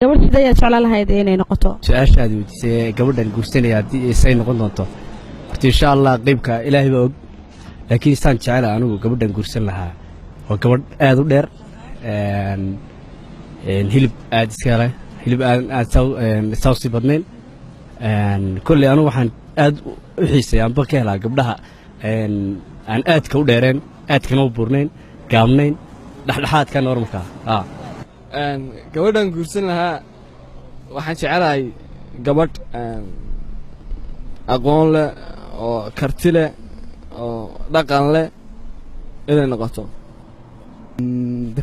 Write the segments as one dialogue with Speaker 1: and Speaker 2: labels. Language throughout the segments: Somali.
Speaker 1: gabadh sidee aad jeclaan lahayd inay noqoto
Speaker 2: su'aashaadu weydiisay gabadhan guursanaya haddii ay noqon doonto horta insha Allah qaybka Ilaahay baa og laakiin saan jecel anigu gabadhan guursan lahaa oo gabadh aad u dheer hilib aad iska leh hilib aad sawsi badnayn kulli anigu waxaan aad u xiiseeyaa amba ka helaa gabdhaha aan aadka u dheereen aadkana u buurnayn gaabnayn dhexdhexaadka normalka
Speaker 3: gabadhan guursan lahaa waxaan jecelahay gabadh aqoon leh oo karti leh oo dhaqan leh inay noqoto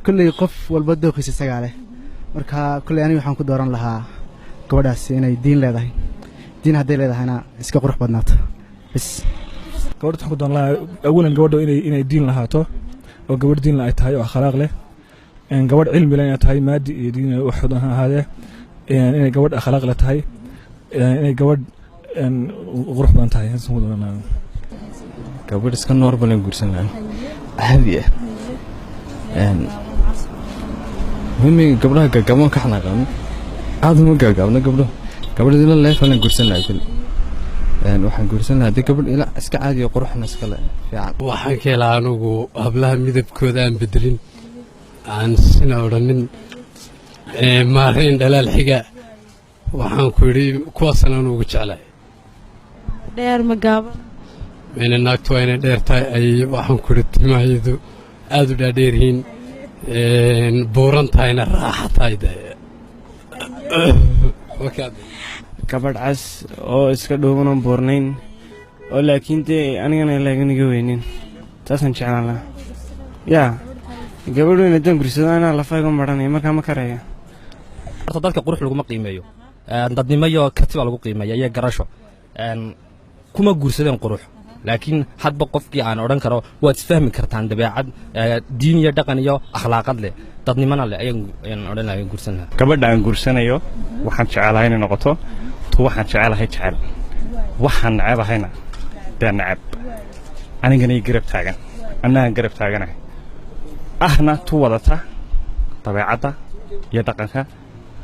Speaker 4: kulley qof walba dooqiisa isagaa leh marka kulley aniga waxaan ku dooran lahaa gabadhaasi inay diin leedahay diin hadday leedahayna iska qurux badnaato bis
Speaker 5: gabadha waxaan ku dooran lahaa awalan gabadha inay diin lahaato oo gabadh diin ay tahay oo akhlaaq leh gabadh cilmi leh inay tahay maadi iyo diin waxoodan ha ahaadee inay gabadh akhlaaq leh tahay inay gabadh qurux badan tahay
Speaker 6: gabadh iska normal aan guursan lahaa caadi ah mimi gabdhaha gaagaaban ka xanaaqan aad uma gaagaabna gabadh ila leefalan guursan lahaa kul waxaan guursan lahaa hadii gabadh ila iska caadi oo quruxna iska leh fiican
Speaker 2: waxaan ka helaa anigu hablaha midabkooda aan bedelin aan sina odhanin maarayn dhalaal xiga waxaan ku yidhi kuwaasna aan ugu jeclahay
Speaker 1: dheer ma gaaban
Speaker 2: ina naagtu waa inay dheer tahay ay waxaan ku yidhi timaheedu aad u dhaadheeryihiin buuran tahayna raaxa tahay
Speaker 7: gabadh cas oo iska dhuubanan buurnayn oo laakiin dee anigana laganiga weynin taasaan jeclaan lahaa yaa gabadh weyn haddaan gursado anaa lafayga maranaya markaa ma karaya
Speaker 8: horta dadka qurux laguma qiimeeyo dadnimo iyo karti baa lagu qiimeeya iyo garasho kuma guursadeen qurux laakiin hadba qofkii aan odhan karo waad isfahmi kartaan dabeecad diin iyo dhaqan iyo akhlaaqad leh dadnimona leh ayaan odhan lahaa guursan lahaa
Speaker 9: gabadha aan guursanayo waxaan jecelahay inay noqoto tu waxaan jecelahay jecel waxaan necebahayna dee neceb anigana i garab taagan annagaan garab taaganahay ahna tu wadata dabeecadda iyo dhaqanka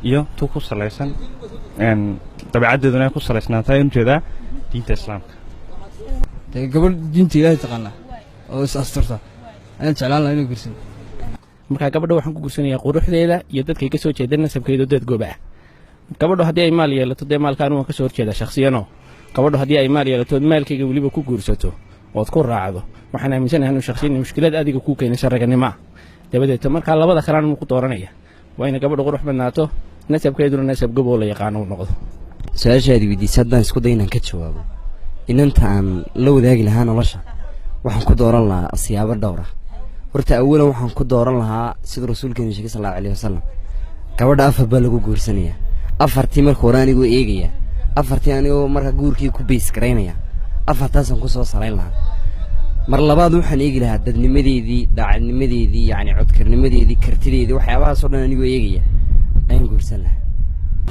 Speaker 9: iyo tu ku salaysan dabeecaddeeduna ku salaysnaatay ujeedaa diinta islaamka
Speaker 3: gabadh diinta Ilaahay taqaana oo is asturta ayaan jeclaan lahaa inay guursan
Speaker 2: marka gabadha waxaan ku guursanayaa quruxdeeda iyo dadkay ka soo jeedaan nasabkeedu dad gooba ah gabadhu haddii ay maal yeelato dee maalkaan waan ka soo horjeedaa shakhsiyanoo gabadhu haddii ay maal yeelato maalkayga weliba ku guursato ood ku raacdo waxaan aaminsanahay inuu shakhsiyan mushkilad adiga ku keenaysa raganimo dabadeed marka labada kalaan ku dooranaya waa in gabadhu qurux badnaato nasabkeeduna nasab gobol la yaqaan uu noqdo
Speaker 10: su'aashaadii weydiisay haddaan isku day inaan ka jawaabo inanta aan la wadaagi lahaa nolosha waxaan ku dooran lahaa siyaabo dhowr ah horta awalan waxaan ku dooran lahaa sida rasuulkeena sheegay sallallahu alayhi wasallam gabadha afar baa lagu guursanaya afartii marka hore anigoo eegaya afartii anigoo marka guurkii ku beys gareynaya afartaasaan ku soo salayn lahaa mar labaad waxaan eegi lahaa dadnimadeedii daacadnimadeedii yacni codkarnimadeedii kartideedii waxyaabahaasoo dhan anigoo eegaya ayaan guursan lahaa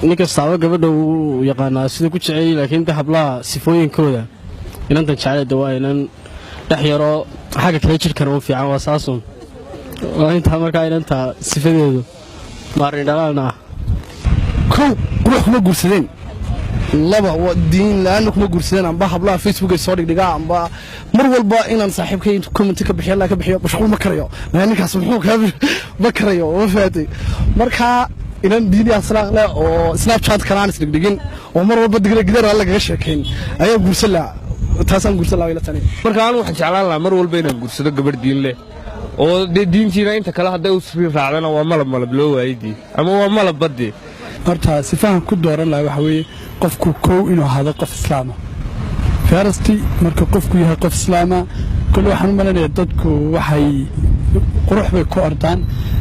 Speaker 11: ninkastaaba gabadha uu yaqaanaa sida ku jeceyey laakiin de hablaha sifooyinkooda inantan jeclayda waa inan dhex yaroo xagga kale jidhkana u fiican waa saasun waa intaa markaa inantaa sifadeedu maarin dhalaalna ah
Speaker 4: kow qurux kuma guursadeen laba diin la-aanna kuma guursadeen amba hablaha facebook ay soo dhigdhigaa amba mar walba inaan saaxiibkay comment ka bixiyo la ka bixiyo mashquul ma karayo ninkaas muxuu ka ma karayo ma faatay markaa inan diin iyo akhlaaq leh oo snapchat kalaan is dhigdhigin oo mar walba digreegdar laga sheekeyn ayaa guursan lahaa taasaan guursan lahaa ila tani
Speaker 3: marka aan waxaan jeclaan lahaa mar walba inaan guursado gabadh diin leh oo diintiina inta kale hadday u sii raacdana waa malab loo waayay ama waa malab badii
Speaker 4: horta sifahan ku dooran lahaa waxa weeye qofku kow inuu ahaado qof islaama farasti marka qofku yahay qof islaama kullu waxaan u maleynayaa dadku waxay qurux bay ku ordaan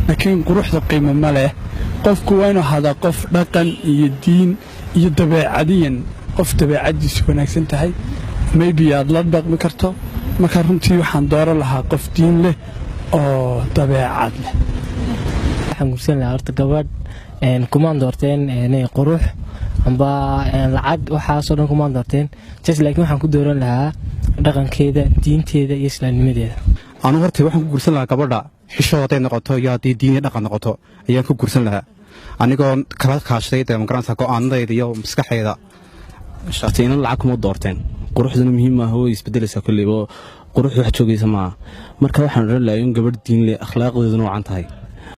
Speaker 4: laakiin quruxda qiimo ma leh qofku waa inuu ahadaa qof dhaqan iyo diin iyo dabeecadiyan qof dabeecadiisu wanaagsan tahay maybe aad la dhaqmi karto marka runtii waxaan dooran lahaa qof diin leh oo dabeecad leh
Speaker 12: waxaan guursan lahaa horta gabadh kumaan doorteen qurux amba lacag waxaasoo dhan kumaan doorteen laakiin waxaan ku dooran lahaa dhaqankeeda diinteeda iyo islaamnimadeeda
Speaker 4: anu horta waxaan ku guursan lahaa gabadha xisho hadday noqoto iyo haddii diin iyo dhaqan noqoto ayaan ku guursan lahaa
Speaker 13: anigoo kala kaashaday dee magaranaysaa go'aanadayda iyo maskaxayda
Speaker 14: inan lacag kuma doorteen quruxduna muhiim maaha way isbedelaysaa kolleyba quruxdu wax joogaysa maaha marka waxaan odhan lahaa in gabadh diin leh akhlaaqdeeduna wacan tahay